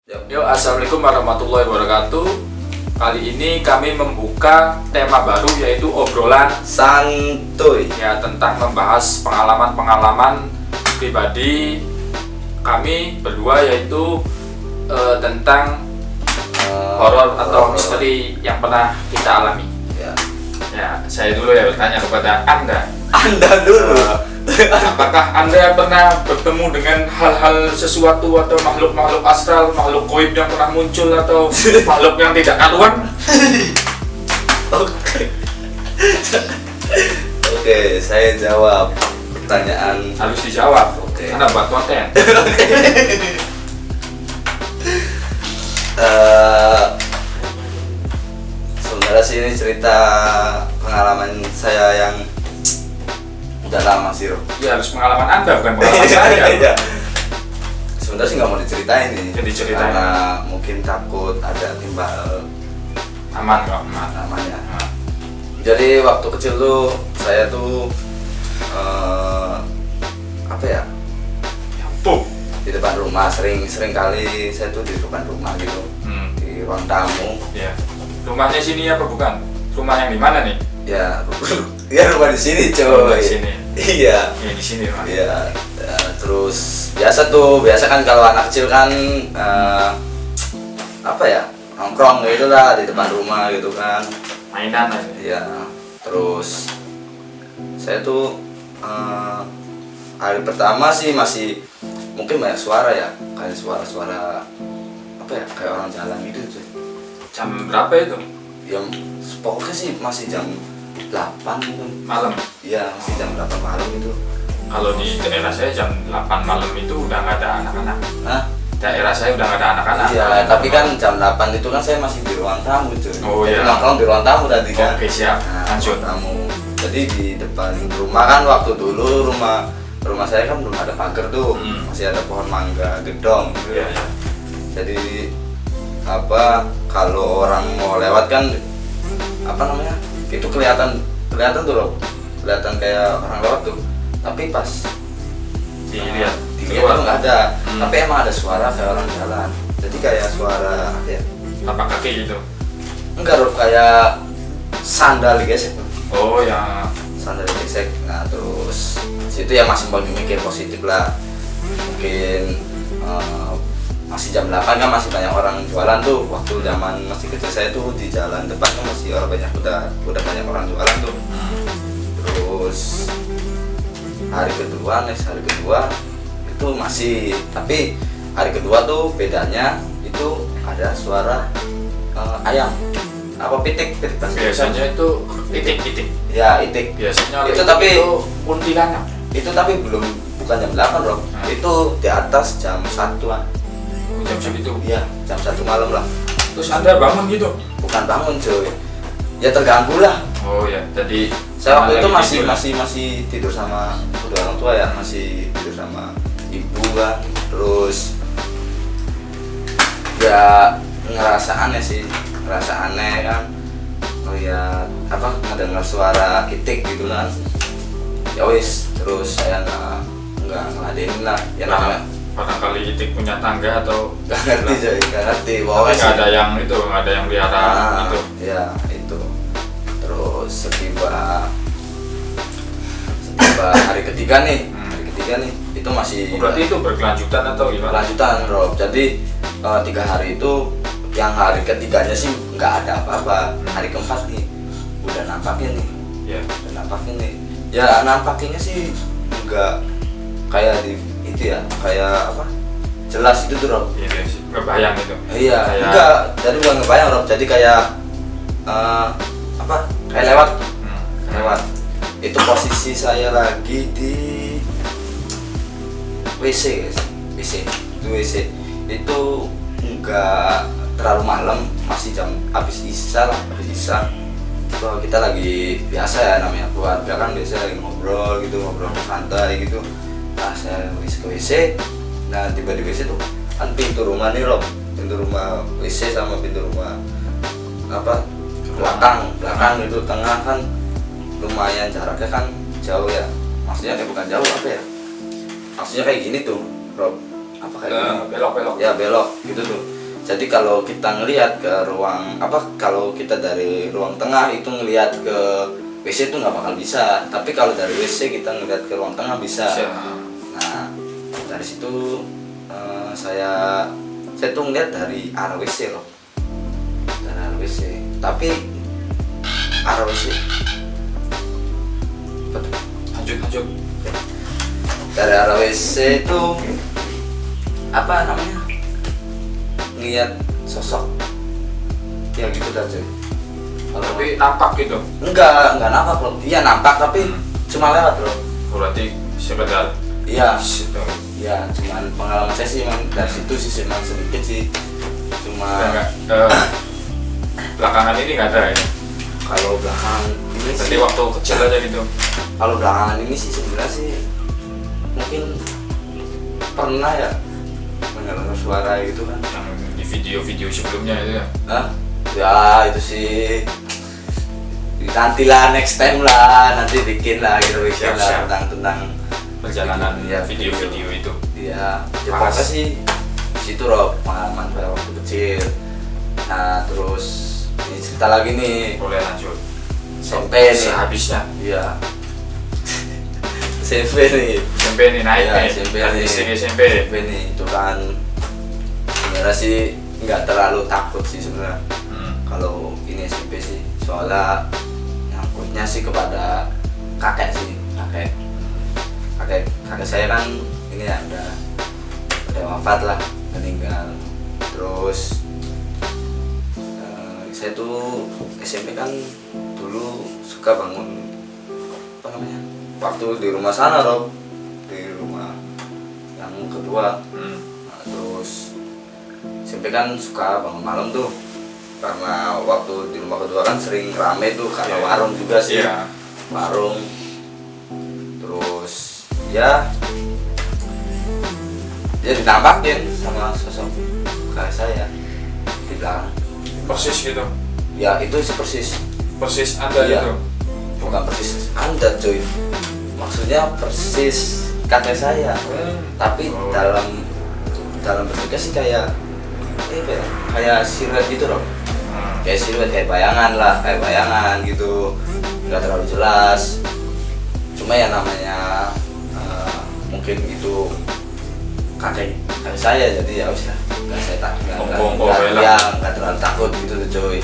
Yo, assalamualaikum warahmatullahi wabarakatuh. Kali ini kami membuka tema baru yaitu obrolan santuy ya tentang membahas pengalaman-pengalaman pribadi kami berdua yaitu tentang horor atau misteri yang pernah kita alami. Ya, saya dulu ya bertanya kepada Anda. Anda dulu. Apakah Anda pernah bertemu dengan hal-hal sesuatu atau makhluk-makhluk astral, makhluk goib yang pernah muncul atau makhluk yang tidak karuan? Oke, saya jawab pertanyaan. Harus dijawab. Oke. Karena buat konten. Sebenarnya sih ini cerita pengalaman saya yang udah lama sih, Rob. Ya harus pengalaman Anda bukan pengalaman saya. Iya. Sebenarnya sih nggak mau diceritain nih. Ya, diceritain. Karena mungkin takut ada timbal Aman kok, aman. namanya. Jadi waktu kecil tuh saya tuh apa ya, Tuh. di depan rumah sering kali saya tuh di depan rumah gitu, di ruang tamu. Ya. Rumahnya sini apa bukan? Rumah yang di mana nih? Ya, ya rumah di sini coy. Rumah di sini. Iya. Ya di sini rumah. Iya. Ya, terus biasa kan kalau anak kecil kan apa ya, nongkrong gitu lah di depan rumah gitu kan. Mainan aja. Iya. Terus saya tuh hari pertama sih masih mungkin banyak suara ya, kayak suara apa ya, kayak orang jalan gitu cuy. Jam berapa itu? Ya pokoknya sih masih jam 8 gitu. Malam. Iya, masih jam 8 malam gitu. Kalau di daerah saya jam 8 malam itu udah nggak ada anak-anak. Hah? Daerah saya udah nggak ada anak-anak. Iya, tapi kan jam 8 itu kan saya masih di ruang tamu cuy. Oh, Jadi iya. nongkrong di ruang tamu tadi kan. Oke, siap. Nah, Lanjut. ruang tamu. Jadi di depan rumah kan waktu dulu rumah saya kan belum ada pagar tuh. Masih ada pohon mangga gedong gitu. Iya, iya. Jadi apa, kalau orang mau lewat kan apa namanya, itu kelihatan tuh loh, kelihatan kayak orang lewat tuh, tapi pas Dilihat itu nggak ada. Tapi emang ada suara kayak orang jalan, jadi kayak suara apa ya, tapak kaki gitu. enggak loh, kayak sandal digesek, Oh ya. sandal digesek. Nah terus situ ya masih mau mikir positif lah, mungkin masih jam 8 kan masih banyak orang jualan tuh. Waktu zaman masih kecil saya tuh di jalan depan kan masih orang banyak, udah banyak orang jualan tuh. Terus hari kedua itu masih, tapi hari kedua tuh bedanya itu ada suara ayam, apa pitik bahasa Biasanya itu titik-titik. ya itik Biasanya itu, tapi itu kuntilanak. itu tapi bukan jam 8 bro. Itu di atas jam 1-an. Jam segitu. Iya, jam 1 malam lah. Terus Anda bangun gitu? Bukan bangun cuy, ya terganggu lah. Oh ya, jadi Saya waktu itu lagi tidur. masih tidur sama kedua orang tua ya, masih tidur sama ibu kan. Terus ya ngerasa aneh kan, ngeliat apa, ngedengar suara itik gitu kan. Ya wis, terus saya nggak ngeladenin lah ya, namanya Barangkali itik punya tangga atau nggak ngerti coy, nggak ngerti. Tapi Pokoknya nggak sih ada yang itu, nggak ada yang pelihara itu. ya itu. Terus setiba hari ketiga nih, itu masih Berarti itu berkelanjutan atau gimana? lanjutan Rob. Jadi 3 hari itu, yang hari ketiganya sih nggak ada apa-apa. Hari keempat nih udah nampakin nih, Ya. ya nampakinnya sih nggak kayak di itu ya, kayak apa, jelas itu tuh Rob. Iya sih, kebayang itu. Iya, Kayak- enggak, jadi bukan ngebayang Rob, jadi kayak apa, kayak lewat. Itu posisi saya lagi di WC guys, itu enggak terlalu malam, masih jam habis isya. Kalau kita lagi biasa ya, namanya keluarga kan biasa lagi ngobrol santai gitu. Nah saya ke WC, nah tiba di WC tuh kan pintu rumah nih Rob, pintu rumah WC sama pintu rumah apa belakang itu tengah kan lumayan jaraknya kan jauh ya, maksudnya bukan jauh, apa ya, maksudnya kayak gini tuh Rob, apa kayak gini? Belok-belok. Ya belok gitu tuh. Jadi kalau kita ngelihat ke ruang kalau kita dari ruang tengah itu ngelihat ke WC itu nggak bakal bisa. Tapi kalau dari WC kita ngelihat ke ruang tengah bisa. Nah dari situ saya tuh ngelihat dari arah WC loh, dari arah WC. Tapi arah WC lanjut. dari arah WC itu apa namanya, ngeliat sosok ya gitu dah cuy. Tapi nampak gitu? Enggak nampak loh. Iya nampak tapi cuma lewat loh. Berarti sekedar Iya. situ. Iya, cuman pengalaman saya sih emang dari situ sih cuman sedikit sih. Cuma Belakangan ini nggak ada ya? kalau belakangan ini Berarti sih, waktu kecil aja gitu? kalau belakangan ini sih sebenarnya sih mungkin pernah ya mendengar suara gitu kan. Yang di video-video sebelumnya itu ya? Hah? Ya itu sih nantilah next time lah, nanti bikin lah gitu Siap, lah siap. tentang Perjalanan ya, video-video itu. Iya, ya Pas. pokoknya sih di situ loh pengalaman pada waktu kecil. Nah terus ini cerita lagi nih Boleh lanjut. SMP nih. Sehabisnya Iya. SMP nih. SMP nih naik Iya, nih. SMP Dari nih. SMP. SMP nih itu kan sebenarnya sih nggak terlalu takut sih sebenarnya kalau ini SMP sih, soalnya nyangkutnya sih kepada kakek sih, kakek saya kan ini ya udah wafat lah, meninggal. Terus saya tuh SMP kan dulu suka bangun apa namanya, waktu di rumah sana Rob, di rumah yang kedua. Nah, terus SMP kan suka bangun malam tuh, karena waktu di rumah kedua kan sering rame tuh karena Iya. warung juga sih. Iya. Warung. Terus ya ditampakin sama sosok kakak saya di belakang. Persis gitu. Ya itu sih persis, Persis ada Iya. gitu. bukan persis Anda cuy, maksudnya persis kakek saya, tapi Oh. dalam bentuknya sih kayak kayak siluet gitu loh, kayak siluet, kayak bayangan gitu, nggak terlalu jelas. Cuma ya namanya mungkin itu kakek saya, jadi ya wis lah, nggak saya nggak terlalu takut gitu tuh cuy.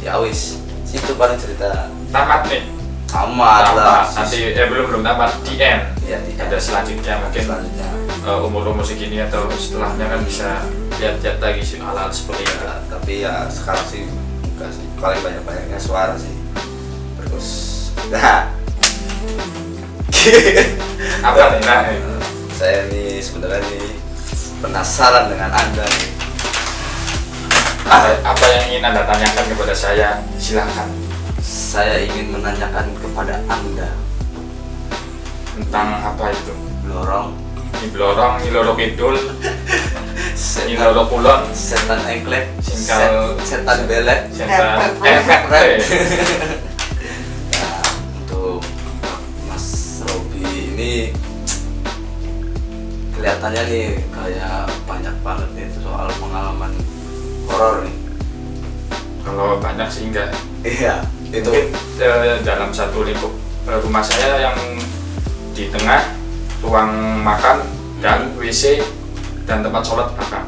Ya wis, situ paling cerita Tamat nih. amat lah. Nanti belum tamat. Di end. Ya, di end. Ada selanjutnya mungkin. Selanjutnya. Umur segini atau setelahnya kan bisa lihat-lihat lagi sih hal-hal seperti itu. Ya, tapi ya sekarang sih enggak sih, paling banyak-banyaknya suara sih. Terus nah Apa nih? Nah, saya nih sebenarnya nih penasaran dengan Anda nih. apa yang ingin Anda tanyakan kepada saya? Silakan. Saya ingin menanyakan kepada Anda Tentang apa itu? Blorong, Ini blorong, ini loro kidul, ini setan, loro kulon, setan engklek, Singkal- setan belek. setan Nah, untuk Mas Robi ini kelihatannya nih kayak banyak banget nih soal pengalaman horor nih. Kalau banyak sih enggak. Iya, itu Mungkin dalam satu lingkup rumah saya yang di tengah ruang makan dan WC dan tempat sholat belakang.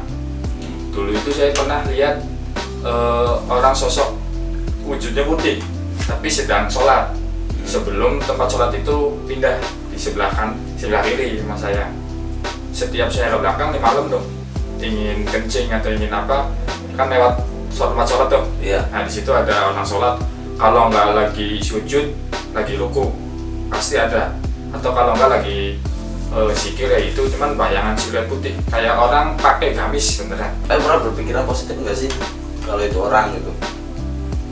Dulu itu saya pernah lihat orang sosok wujudnya putih tapi sedang sholat sebelum tempat sholat itu pindah di sebelah kiri rumah saya. Setiap saya ke belakang di malam tuh ingin kencing atau ingin apa kan lewat tempat sholat tuh. iya. Nah di situ ada orang sholat. Kalau nggak lagi sujud, lagi ruku pasti ada. Atau kalau nggak lagi zikir ya itu cuman bayangan siluet putih kayak orang pakai gamis beneran. Pernah berpikiran positif nggak sih kalau itu orang gitu?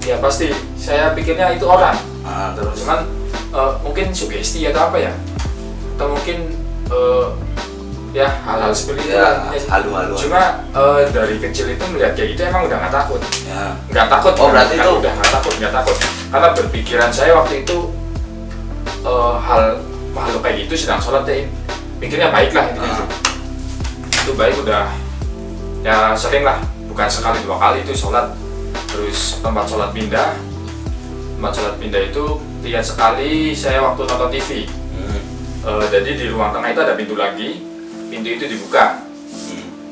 Ya pasti saya pikirnya itu orang. Nah, terus Cuman mungkin sugesti atau apa ya? Atau mungkin ya hal-hal seperti itu ya lah. halu-halu. Cuma dari kecil itu melihat kayak gitu emang udah nggak takut. Ya. Nggak takut. Oh, berarti Nggak, itu- udah nggak takut. Karena berpikiran saya waktu itu hal makhluk kayak gitu sedang sholat ya, pikirnya baik lah intinya. Ah. Itu baik udah ya sering lah, bukan sekali dua kali itu sholat. Terus tempat sholat pindah itu lihat sekali saya waktu nonton TV. Jadi di ruang tengah itu ada pintu lagi, pintu itu dibuka.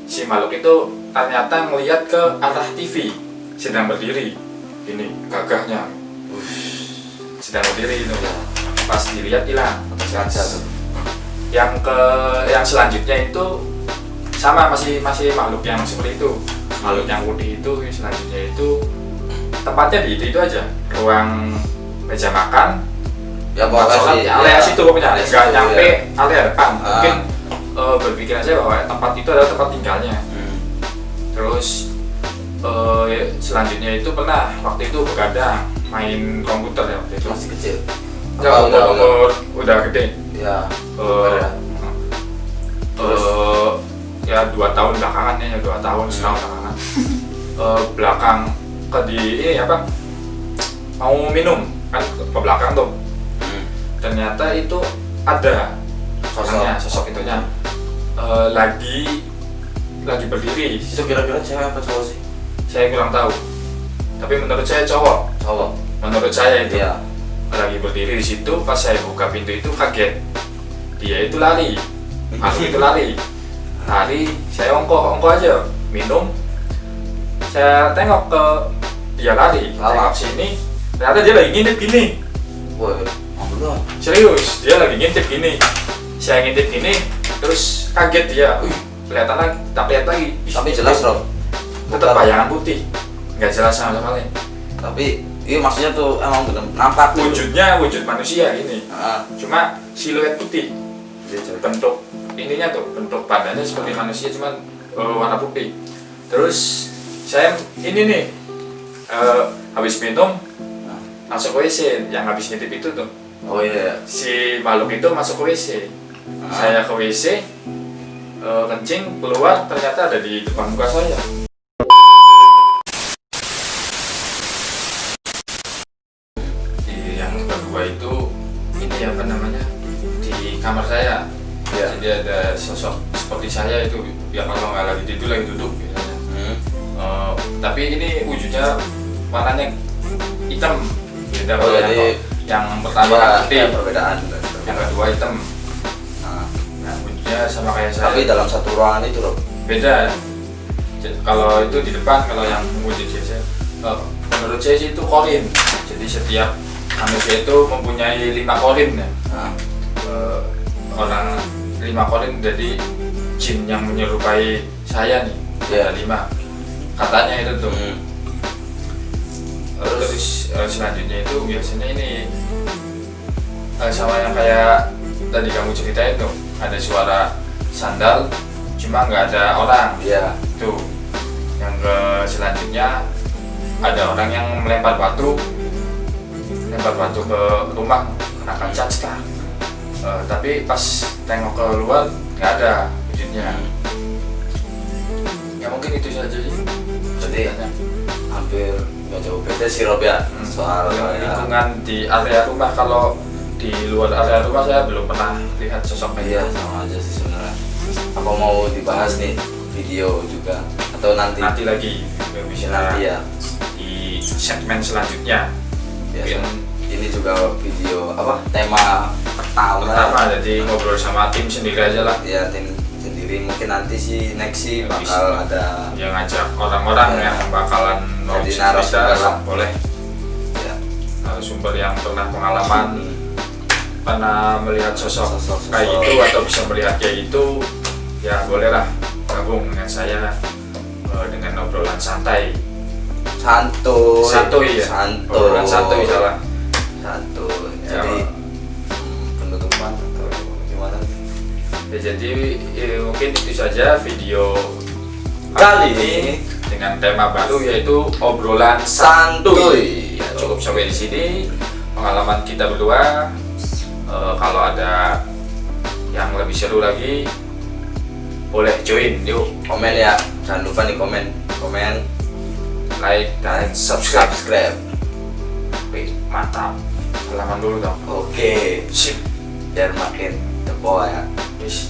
Si makhluk itu ternyata melihat ke arah TV, sedang berdiri. Ini gagahnya, sedang berdiri itu. Pas dilihat hilang. Yang selanjutnya itu sama, masih makhluk yang seperti itu. Makhluk yang putih itu selanjutnya itu tempatnya di itu aja, ruang meja makan. Ya pokoknya area situ pokoknya, nggak nyampe area depan. Mungkin berpikiran saya bahwa tempat itu adalah tempat tinggalnya. Terus selanjutnya itu pernah waktu itu begadang main komputer ya waktu itu. Masih kecil. Udah gede. Ya. Ya 2 tahun belakangan ya, 2 tahun setahun belakangan. Belakang ke ini apa? Mau minum kan ke belakang tuh. Ternyata itu ada sosok itunya lagi berdiri. Itu kira-kira cewek apa cowok sih? Saya kurang tahu, tapi menurut saya cowok. Menurut saya itu lagi berdiri di situ. Pas saya buka pintu itu kaget, dia itu lari, itu lari. Saya ongko aja minum. Saya tengok ke dia lari, tengok sini, ternyata dia lagi ngintip gini. Serius, dia lagi ngintip gini. Saya ngintip gini, terus kaget dia. Kelihatan lagi, tak lihat lagi. Tapi jelas Rob. Tetap bayangan putih, nggak jelas sama sekali. Tapi iya maksudnya tuh emang bener nampak wujudnya wujud manusia ini. Cuma siluet putih. Bentuk ininya tuh, bentuk badannya seperti manusia, cuman warna putih. Terus saya ini nih habis minum masuk ke WC, yang habis ngintip itu tuh. Si makhluk itu masuk ke WC. Saya ke WC, kencing, keluar, ternyata ada di depan muka saya. Yang kedua itu ini apa namanya, di kamar saya. Jadi ada sosok seperti saya itu, ya kalau nggak lagi tidur lagi duduk biasanya. Tapi ini wujudnya warnanya hitam. Beda jadi yang pertama putih, perbedaan. Yang kedua hitam. Nah, wujudnya sama kayak saya. Tapi dalam satu ruangan itu Rob? Beda. Kalau itu di depan, kalau yang wujud saya, menurut saya sih itu korin. Jadi setiap manusia itu mempunyai 5 korin ya. Orang 5 korin, jadi jin yang menyerupai saya nih. Ada 5. Katanya itu tuh. Terus selanjutnya itu biasanya ini sama yang kayak tadi kamu ceritain tuh, ada suara sandal cuma nggak ada orang. Tuh. Yang selanjutnya ada orang yang melempar batu ke rumah, kena kaca cetak. Tapi pas tengok ke luar nggak ada wujudnya. Ya mungkin itu saja sih. Jadi hampir nggak jauh beda sih Rob ya, soal lingkungan di area rumah. Kalau di luar area rumah saya belum pernah lihat sosok kayak sama aja sih sebenarnya. Apa mau dibahas nih video juga atau nanti lagi bisa nanti ya di segmen selanjutnya. Ini juga video apa tema pertama, jadi ngobrol sama tim sendiri aja lah. Ya tim sendiri, mungkin nanti sih next sih bakal ada yang ngajak orang-orang yang bakalan jadi narasumber lah. Boleh narasumber yang pernah pengalaman, pernah melihat sosok kayak gitu atau bisa melihat kayak gitu, ya bolehlah gabung dengan saya dengan obrolan santuy salah. Jadi penutupan atau gimana? Ya, jadi mungkin itu saja video kali ini dengan tema baru yaitu obrolan santuy. Ya, cukup sampai di sini pengalaman kita berdua. Kalau ada yang lebih seru lagi boleh join, yuk komen ya, jangan lupa nih komen, like dan subscribe. Mantap. Salaman dulu dong. Oke. Sip. Biar makin tebo ya. Yes.